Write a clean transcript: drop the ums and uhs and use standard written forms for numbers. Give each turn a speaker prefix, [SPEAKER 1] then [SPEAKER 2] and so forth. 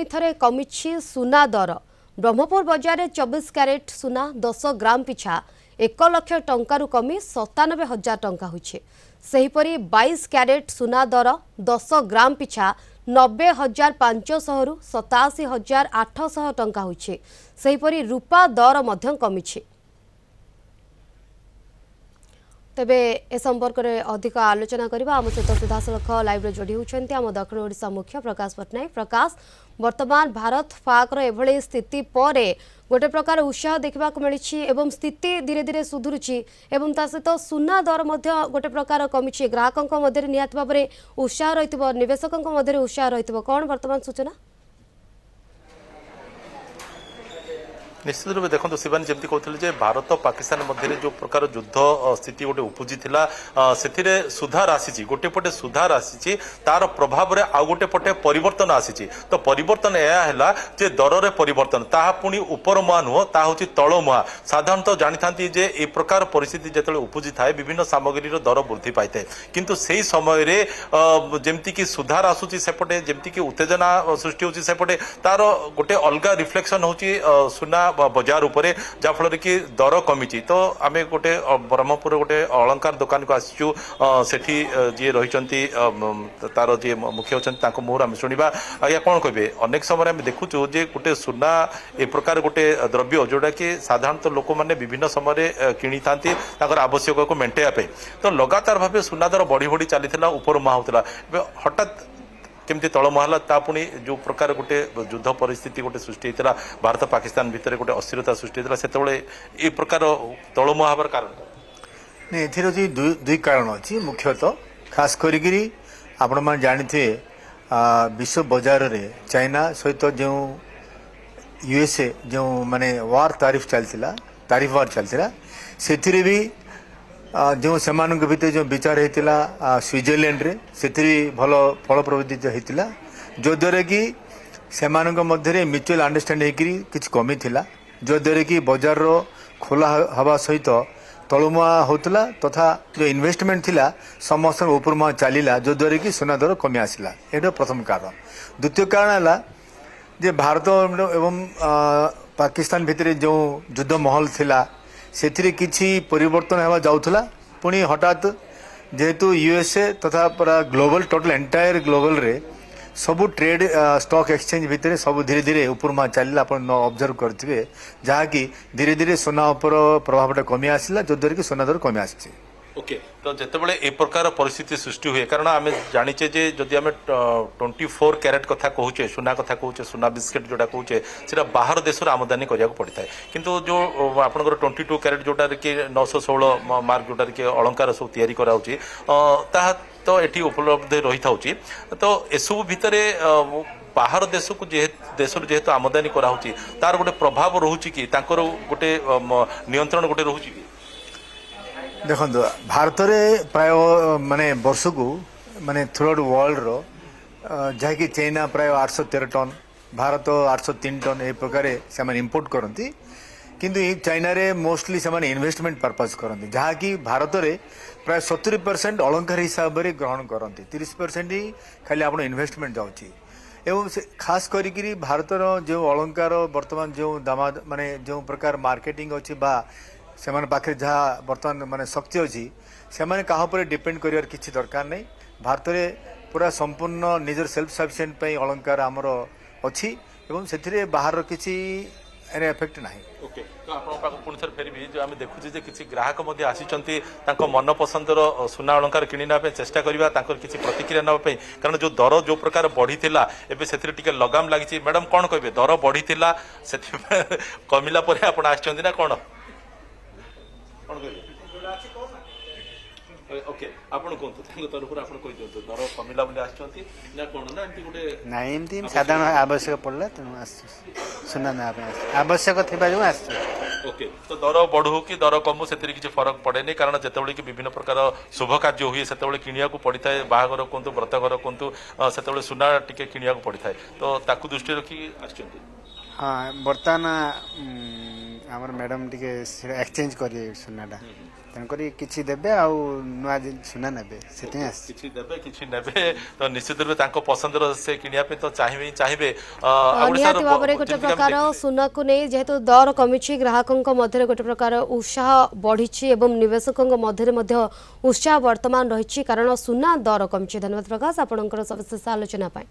[SPEAKER 1] पुणी थे कमी सुना दर ब्रह्मपुर बजार में 24 क्यारेट सुना 10 ग्राम पिछा 1 लाख टंकारु कमी 97,000 टंका होइछे। सेहीपरि 22 क्यारेट सुना दर 10 ग्राम पिछा 90,500 रु 87,800 टंका होइछे। सेहीपरि रूपा दर मध्यम कमिछे। तेबे ए संपर्क में अधिक आलोचना करबा आम सहित सीधासलख लाइव रे जोड़ी होउछन्ती आम दक्षिण ओडिशा मुख्य प्रकाश पट्टनायक। प्रकाश, वर्तमान भारत पाक एभली स्थिति पर गोटे प्रकार उत्साह देखा मिली एवं स्थिति धीरे धीरे सुधुरुची एवं ता सहित सुना दर मध्य गोटे प्रकार कमी ग्राहकों मध्य निहाती भाव में उत्साह रही निवेशकों मध्य उत्साह रही कौन वर्तमान सूचना?
[SPEAKER 2] निश्चित रूप देखो शिवानी जमी कहते भारत पाकिस्तान मध्य जो प्रकार युद्ध स्थिति गोटे उपजी से सुधार आसी गोटे पटे सुधार आसी तार प्रभाव में आउ गोटे पटे परिवर्तन आसी। तो परिवर्तन यह जे दर में परिवर्तन ता पुणी उपर मुहा नुह ता हूँ तल मुहा। साधारणतः जानी था ए प्रकार परिस्थिति जो उपजी थाए विभिन्न सामग्री दर वृद्धि पाई थाए किंतु से समय जमती कि सुधार आसूची सेपटे जमती कि उत्तेजना सृष्टि होची सेपटे तार गोटे अलग रिफ्लेक्शन होची सुना बजार उपरे जाफल कि दर कमी। तो आम गोटे ब्रह्मपुर गोटे अलंकार दुकान को आसचु सेठी जी रही तार जी मुख्य अच्छा मुहर आम शुणा आज्ञा कौन कहे अनेक समय आम देखुचु जे गोटे सुना ए प्रकार गोटे द्रव्य जोटा कि साधारणतः लोक मैंने विभिन्न समय किणी था आवश्यक को मेन्टेवा। तो लगातार भाव सुना दर बढ़ी बढ़ी चली उपर मुहा होता हठात केमती तल मुहाला ता पुणी जो प्रकार गोटे युद्ध परिस्थिति गोटे सृष्टि होता भारत पाकिस्तान भितर गोटे अस्थिरता सृष्टि होता से प्रकार तल मुहा हबार कारण
[SPEAKER 3] नहीं ए दुई कारण अच्छी मुख्यतः खास करी आपण मैंने जानी विश्व बजार रे चाइना सहित जो यूएसए जो माने वार तारीफ वार चलता से भी जो सेमान भितर जो विचार होता स्विट्जरलैंड रे से भल फल प्रवृत्ति होता जो द्वारा कि सेमान मध्य म्यूचुअल अंडरस्टैंडिंग किसी कमी थिला जो द्वारा कि बजार खोला हवा सहित तलमुआ होता तथा जो इन्वेस्टमेंट थिला समस्त उपरमुआ चलला जो द्वारा कि सुना दर कमी आसला। ये प्रथम कारण। द्वितीय कारण है जे भारत एवं पाकिस्तान भितर जो युद्ध महल थिला से किसी परिवर्तन होगा जाऊला पुणी हठात जेहेतु यूएसए तथा पूरा ग्लोबल टोटल एंटायर ग्लोबल रे सबू ट्रेड स्टॉक एक्सचेंज भितर सब धीरे धीरे ऊपर मुहा चलला आप ऑब्जर्व करेंगे जहाँकि धीरे धीरे सुना उपर प्रभावटा कमी आसला जो द्वारा कि सुना दर कमी आसी।
[SPEAKER 2] ओके तो जितेबाला ए प्रकार परिस्थिति सृष्टि हुए कारण आम जाचे जदि आम 24 क्यारेट कथा कहूचे सुना कथा कहूचे सुना बिस्केट जोटा कहूचे से बाहर देश आमदानी करा पड़ी था किंतु जो आपंकर 22 क्यारेट जोटा कि 916 मार्क जोटा कि अलंकार सब तैयारी कराऊँगी तो ये उपलब्ध रही था। तो एसबू भितर बाहर देश को जेहेतु आमदानी कराऊँगी तार गोटे प्रभाव रोचे कि गोटे नियंत्रण गोटे रोचे कि
[SPEAKER 3] देखो भारत में प्राय माने वर्ष को माने थ्रू वर्ल्ड रो जहाँकि चाइना प्राय 813 टन भारत 803 टन ए प्रकार से इंपोर्ट करती किंतु चाइना रे मोस्टली से इन्वेस्टमेंट पर्पज करती जहाँ कि भारत में प्राय 70% अलंकार हिसाब से ग्रहण करती 30% ही खाली आप इन्वेस्टमेंट जाऊँगी एवं खास करी भारतर जो अलंकार वर्तमान जो दामा माने जो प्रकार मार्केटिंग अच्छी बा से पाखे जहाँ बर्तमान माने शक्ति अच्छी से क्या डिपेंड कर किसी दरकार नहीं। भारत में पूरा संपूर्ण निजर सेल्फ सफिशिएंट अलंकार आमर अच्छी एवं से बाहर किसी एफेक्ट ना।
[SPEAKER 2] ओके तो आप पुणी थर फेरबी जो आम देखुचे किसी ग्राहक आसी मन पसंदर सुना अलंकार किणना चेष्टा करवा किसी प्रतिक्रिया नापी कारण जो दर जो प्रकार बढ़ी एवं से लगाम लगी मैडम कौन कहे दर बढ़ी से कमिला आप ना कौन ओके आपण कोंतो तंग तरफ आपण कोइ दियौ दर कमिला बोली आछंती ना कोन ना एंती गुटे
[SPEAKER 4] ना एंती साधारण आवश्यक पड़ला तनु आस सुना ना आवश्यक थिबा जो आस।
[SPEAKER 2] ओके तो दर बढ़ू कि दर कमु सेतरी किछि फरक पड़े नै कारण जेतेबेले कि विभिन्न प्रकार शुभ कार्य हुए सेतेबेले किनिया को पड़ी थाए बाहागर कोंतु व्रतघर कोंतु सेतेबेले सुना टिके किनिया को पड़ी थाए तो ताकू दृष्टि रखी आछंती।
[SPEAKER 4] हां बर्तमान हमर मैडम टिके एक्सचेंज करिए सुनाडा ତେଣୁକରି କିଛି ଦେବେ ଆଉ ନୂଆ ସୁନା ନେବେ ସେଥିପାଇଁ ଆସିଛି।
[SPEAKER 2] କିଛି ଦେବେ କିଛି ନେବେ ତ ନିଶ୍ଚିତ ରୂପେ ତାଙ୍କ ପସନ୍ଦର ସେ କିଣିବା ପାଇଁ ତ ଚାହିଁବେ ଓଡ଼ିଶାର
[SPEAKER 1] ନିହାତି ଭାବରେ ଗୋଟେ
[SPEAKER 2] ଯେମିତିକି ଆମେ
[SPEAKER 1] ପ୍ରକାର ସୁନାକୁ ନେଇ ଯେହେତୁ ଦର କମିଛି ଗ୍ରାହକଙ୍କ ମଧ୍ୟରେ ଗୋଟେ ପ୍ରକାର ଉତ୍ସାହ ବଢିଛି ଏବଂ ନିବେଶକଙ୍କ ମଧ୍ୟରେ ମଧ୍ୟ ଉତ୍ସାହ ବର୍ତ୍ତମାନ ରହିଛି କାରଣ ସୁନା ଦର କମିଛି। ଧନ୍ୟବାଦ ପ୍ରକାଶ ଆପଣଙ୍କର ସବିଶେଷ ଆଲୋଚନା ପାଇଁ।